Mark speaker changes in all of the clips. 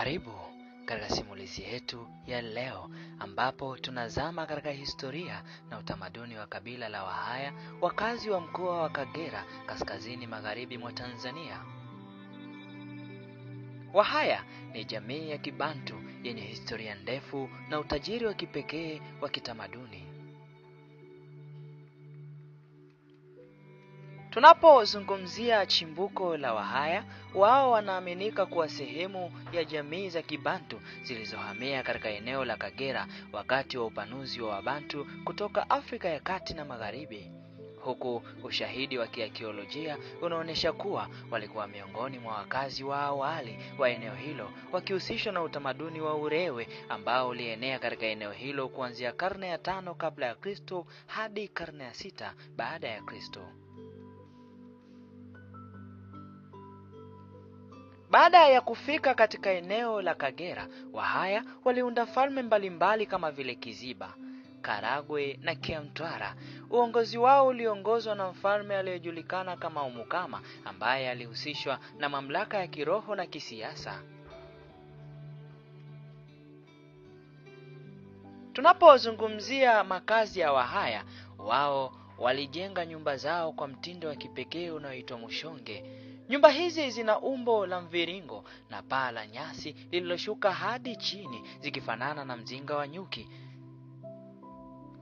Speaker 1: Karibu katika simulizi yetu ya leo ambapo tunazama katika historia na utamaduni wa kabila la Wahaya, wakazi wa mkoa wa Kagera, kaskazini magharibi mwa Tanzania. Wahaya ni jamii ya Kibantu yenye historia ndefu na utajiri wa kipekee wa kitamaduni. Tunapozungumzia chimbuko la Wahaya, wao wanaaminika kuwa sehemu ya jamii za Kibantu zilizohamia katika eneo la Kagera wakati wa upanuzi wa Wabantu kutoka Afrika ya Kati na Magharibi. Huku ushahidi wa kiarkeolojia unaonyesha kuwa walikuwa miongoni mwa wakazi wa awali wa eneo hilo, wakihusishwa na utamaduni wa Urewe ambao ulienea katika eneo hilo kuanzia karne ya 5 kabla ya Kristo hadi karne ya 6 baada ya Kristo. Baada ya kufika katika eneo la Kagera, Wahaya waliunda falme mbalimbali kama vile Kiziba, Karagwe na Kiamtwara. Uongozi wao uliongozwa na mfalme aliyejulikana kama Umukama, ambaye alihusishwa na mamlaka ya kiroho na kisiasa. Tunapozungumzia makazi ya Wahaya, wao walijenga nyumba zao kwa mtindo wa kipekee unaoitwa mushonge. Nyumba hizi zina umbo la mviringo na paa la nyasi lililoshuka hadi chini, zikifanana na mzinga wa nyuki.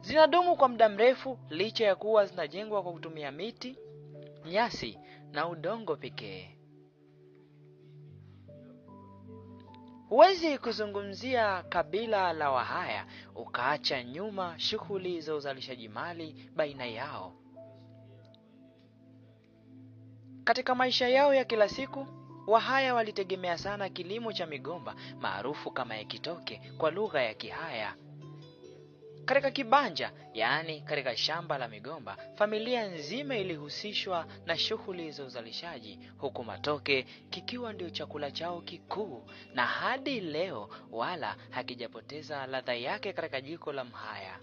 Speaker 1: Zinadumu kwa muda mrefu licha ya kuwa zinajengwa kwa kutumia miti, nyasi na udongo pekee. Huwezi kuzungumzia kabila la Wahaya ukaacha nyuma shughuli za uzalishaji mali baina yao. Katika maisha yao ya kila siku, Wahaya walitegemea sana kilimo cha migomba maarufu kama ekitoke kwa lugha ya Kihaya. Katika kibanja, yaani katika shamba la migomba, familia nzima ilihusishwa na shughuli za uzalishaji, huku matoke kikiwa ndio chakula chao kikuu, na hadi leo wala hakijapoteza ladha yake katika jiko la Mhaya.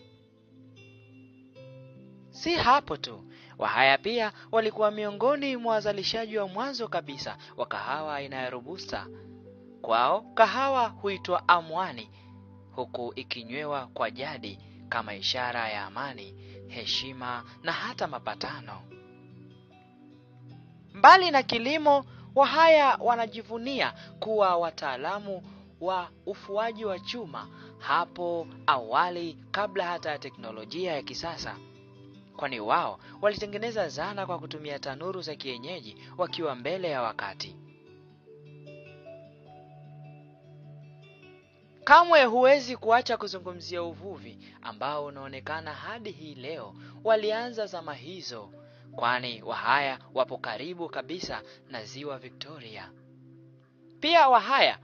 Speaker 1: Si hapo tu, Wahaya pia walikuwa miongoni mwa wazalishaji wa mwanzo kabisa wa kahawa aina ya Robusta. Kwao kahawa huitwa amwani, huku ikinywewa kwa jadi kama ishara ya amani, heshima na hata mapatano. Mbali na kilimo, Wahaya wanajivunia kuwa wataalamu wa ufuaji wa chuma hapo awali kabla hata ya teknolojia ya kisasa, kwani wao walitengeneza zana kwa kutumia tanuru za kienyeji wakiwa mbele ya wakati. Kamwe huwezi kuacha kuzungumzia uvuvi ambao unaonekana hadi hii leo. Walianza zama hizo, kwani Wahaya wapo karibu kabisa na ziwa Victoria. Pia Wahaya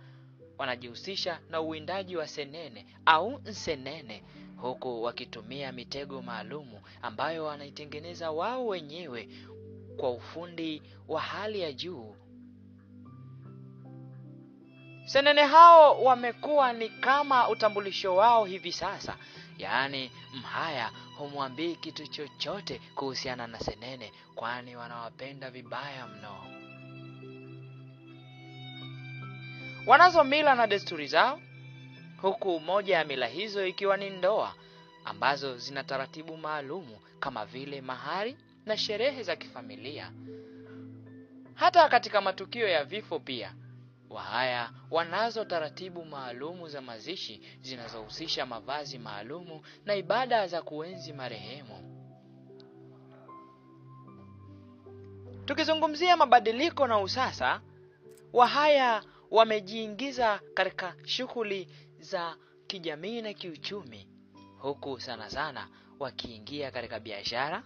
Speaker 1: wanajihusisha na uwindaji wa senene au nsenene, huku wakitumia mitego maalumu ambayo wanaitengeneza wao wenyewe kwa ufundi wa hali ya juu. Senene hao wamekuwa ni kama utambulisho wao hivi sasa, yaani Mhaya humwambii kitu chochote kuhusiana na senene, kwani wanawapenda vibaya mno. Wanazo mila na desturi zao, huku moja ya mila hizo ikiwa ni ndoa, ambazo zina taratibu maalumu kama vile mahari na sherehe za kifamilia. Hata katika matukio ya vifo pia, Wahaya wanazo taratibu maalumu za mazishi zinazohusisha mavazi maalumu na ibada za kuenzi marehemu. Tukizungumzia mabadiliko na usasa, Wahaya wamejiingiza katika shughuli za kijamii na kiuchumi, huku sana sana wakiingia katika biashara,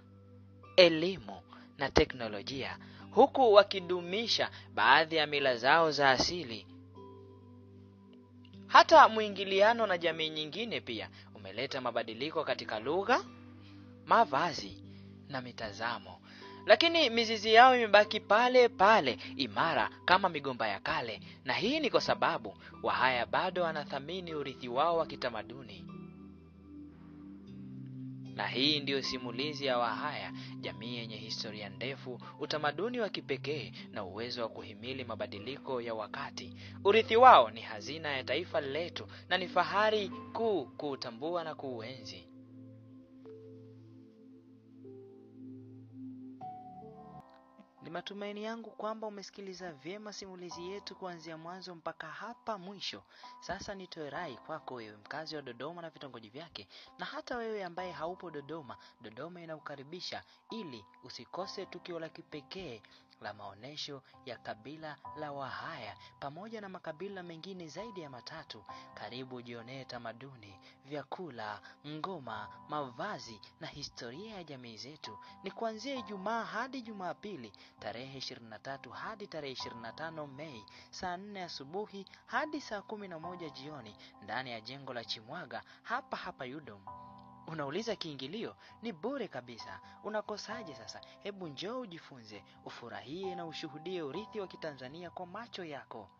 Speaker 1: elimu na teknolojia, huku wakidumisha baadhi ya mila zao za asili. Hata muingiliano na jamii nyingine pia umeleta mabadiliko katika lugha, mavazi na mitazamo, lakini mizizi yao imebaki pale pale imara kama migomba ya kale, na hii ni kwa sababu Wahaya bado wanathamini urithi wao wa kitamaduni. Na hii ndiyo simulizi ya Wahaya, jamii yenye historia ndefu, utamaduni wa kipekee na uwezo wa kuhimili mabadiliko ya wakati. Urithi wao ni hazina ya taifa letu na ni fahari kuu kuutambua na kuuenzi. Ni matumaini yangu kwamba umesikiliza vyema simulizi yetu kuanzia mwanzo mpaka hapa mwisho. Sasa nitoe rai kwako wewe mkazi wa Dodoma na vitongoji vyake, na hata wewe ambaye haupo Dodoma. Dodoma inakukaribisha ili usikose tukio la kipekee la maonesho ya kabila la Wahaya pamoja na makabila mengine zaidi ya 3. Karibu jionee tamaduni, vyakula, ngoma, mavazi na historia ya jamii zetu. Ni kuanzia Ijumaa hadi Jumapili, tarehe 23 hadi tarehe 25 Mei, saa 4 asubuhi hadi saa 11 jioni, ndani ya jengo la Chimwaga hapa hapa UDOM. Unauliza kiingilio? Ni bure kabisa. Unakosaje sasa? Hebu njoo ujifunze, ufurahie na ushuhudie urithi wa Kitanzania kwa macho yako.